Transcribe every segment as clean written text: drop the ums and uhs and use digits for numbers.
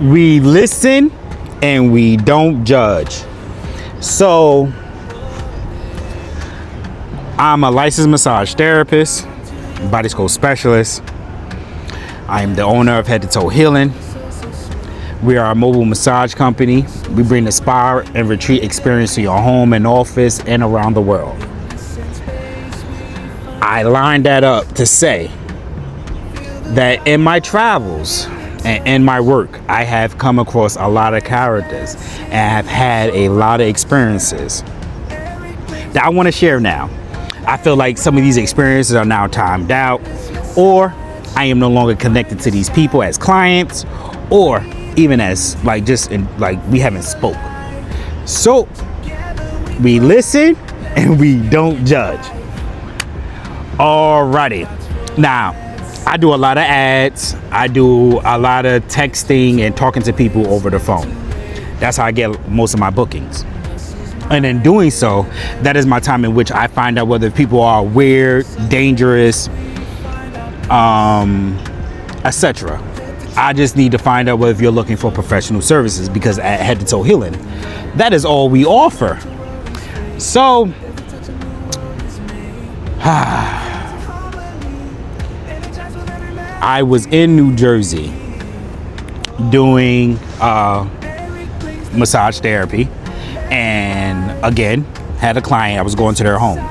We listen and we don't judge. So I'm a licensed massage therapist, body sculpt specialist. I am the owner of Head to Toe Healing. We are a mobile massage company. We bring the spa and retreat experience to your home and office and around the world. I lined that up to say that in my travels and in my work, I have come across a lot of characters and have had a lot of experiences that I want to share now. I feel like some of these experiences are now timed out, or I am no longer connected to these people as clients, or even as like just in like we haven't spoke. So we listen and we don't judge. Alrighty. Now, I do a lot of ads. I do a lot of texting and talking to people over the phone. That's how I get most of my bookings. And in doing so, that is my time in which I find out whether people are weird, dangerous, etc. I just need to find out whether if you're looking for professional services, because at Head to Toe Healing, that is all we offer. So, I was in New Jersey doing massage therapy, and again, had a client. I was going to their home.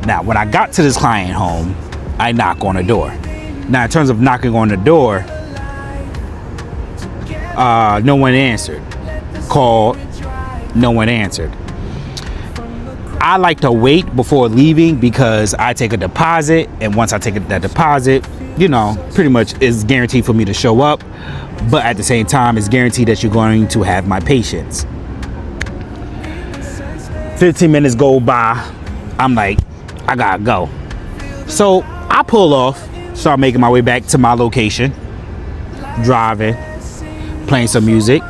Now, when I got to this client home, I knock on the door. Now, in terms of knocking on the door, no one answered. Called, no one answered. I like to wait before leaving because I take a deposit, and once I take that deposit, you know, pretty much is guaranteed for me to show up, but at the same time, it's guaranteed that you're going to have my patience. 15 minutes go by. I'm like, I gotta go. So I pull off, start making my way back to my location, driving, playing some music.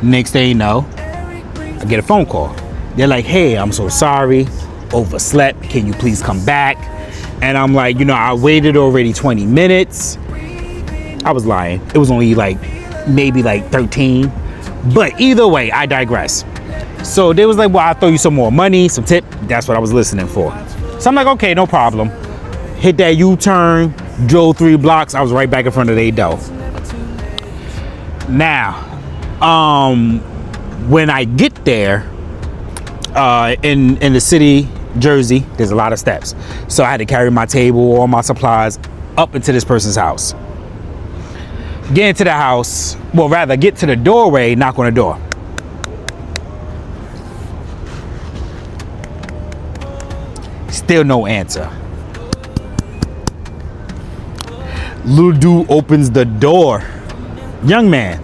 Next thing you know, I get a phone call. They're like, hey, I'm so sorry, overslept. Can you please come back? And I'm like, you know, I waited already 20 minutes. I was lying. It was only like, maybe like 13. But either way, I digress. So they was like, well, I'll throw you some more money, some tip. That's what I was listening for. So I'm like, okay, no problem. Hit that U-turn, drove 3 blocks. I was right back in front of their door. Now, when I get there, in the city, Jersey, there's a lot of steps. So I had to carry my table, all my supplies up into this person's house. Get into the house, well, rather get to the doorway, knock on the door. Still no answer. Little dude opens the door. Young man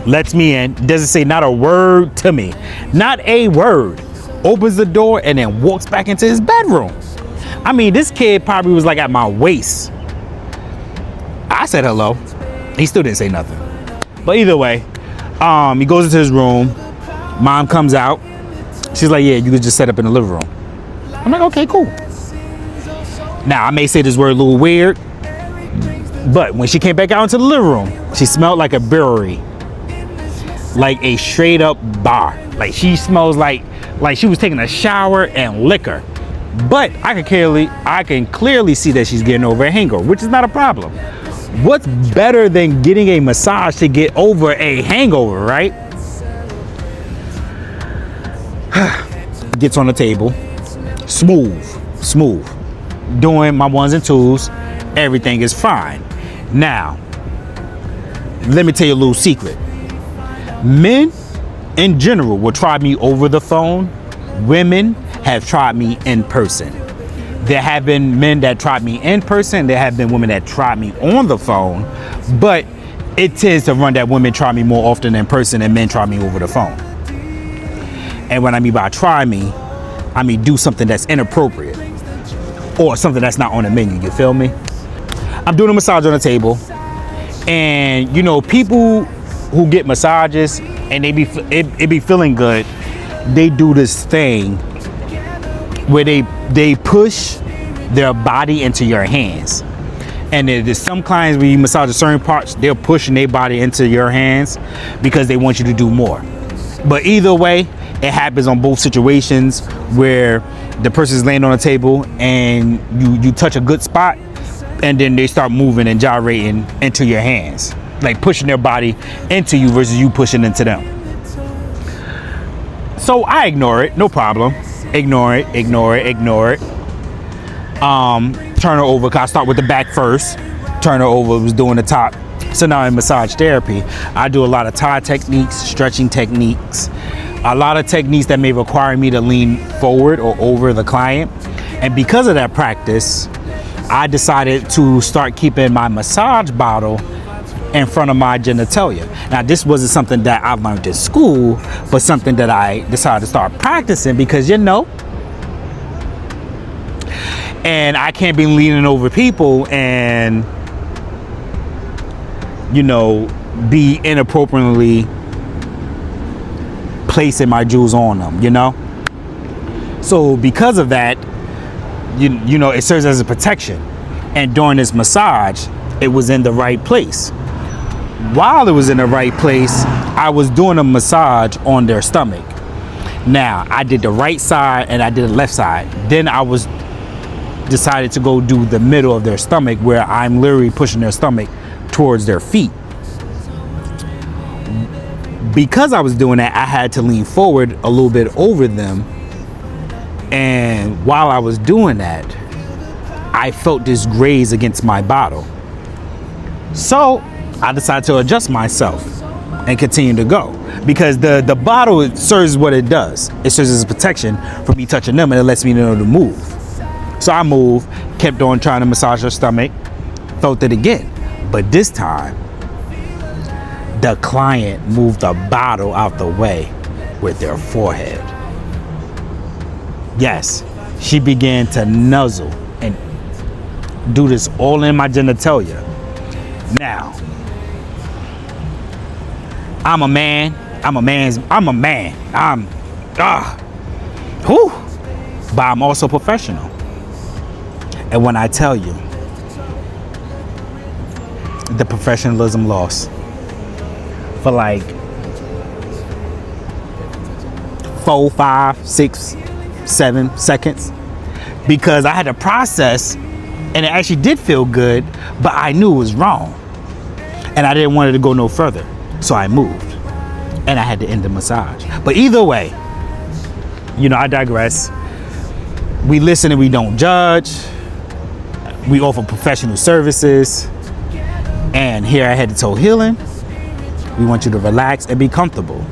lets me in. Doesn't say not a word to me. Not a word. Opens the door and then walks back into his bedroom. I mean, this kid probably was like at my waist. I said hello. He still didn't say nothing. But either way, he goes into his room. Mom comes out. She's like, yeah, you could just set up in the living room. I'm like, okay, cool. Now, I may say this word a little weird, but when she came back out into the living room, she smelled like a brewery. Like a straight up bar. Like she smells like she was taking a shower and liquor. But I can clearly see that she's getting over a hangover, which is not a problem. What's better than getting a massage to get over a hangover, right? Gets on the table. Smooth. Doing my ones and twos. Everything is fine. Now, let me tell you a little secret. Men in general will try me over the phone. Women have tried me in person. There have been men that tried me in person. There have been women that tried me on the phone. But it tends to run that women try me more often in person and men try me over the phone. And what I mean by try me, I mean do something that's inappropriate or something that's not on the menu. You feel me? I'm doing a massage on the table, and you know, people who get massages and it be feeling good, they do this thing where they push their body into your hands. And there's some clients when you massage certain parts, they're pushing their body into your hands because they want you to do more. But either way, it happens on both situations where the person's laying on a table and you touch a good spot, and then they start moving and gyrating into your hands, like pushing their body into you versus you pushing into them. So I ignore it, no problem. Ignore it. Turn her over, cause I start with the back first. Turn her over, was doing the top. So now in massage therapy, I do a lot of Thai techniques, stretching techniques, a lot of techniques that may require me to lean forward or over the client. And because of that practice, I decided to start keeping my massage bottle in front of my genitalia. Now, this wasn't something that I learned in school, but something that I decided to start practicing because, and I can't be leaning over people and, be inappropriately placing my jewels on them, So because of that, it serves as a protection. And during this massage, it was in the right place. While it was in the right place, I was doing a massage on their stomach. Now, I did the right side and I did the left side. Then I decided to go do the middle of their stomach, where I'm literally pushing their stomach towards their feet. Because I was doing that, I had to lean forward a little bit over them. And while I was doing that, I felt this graze against my bottle. So I decided to adjust myself and continue to go, because the bottle, it serves what it does. It serves as a protection for me touching them, and it lets me know to move. So I moved, kept on trying to massage her stomach, felt it again. But this time, the client moved the bottle out the way with their forehead. Yes, she began to nuzzle and do this all in my genitalia. Now, I'm a man. But I'm also professional. And when I tell you, the professionalism lost for like 4, 5, 6, 7 seconds, because I had to process, and it actually did feel good, but I knew it was wrong, and I didn't want it to go no further, so I moved, and I had to end the massage. But either way, I digress. We listen and we don't judge. We offer professional services. And here at Head to Toe Healing, we want you to relax and be comfortable.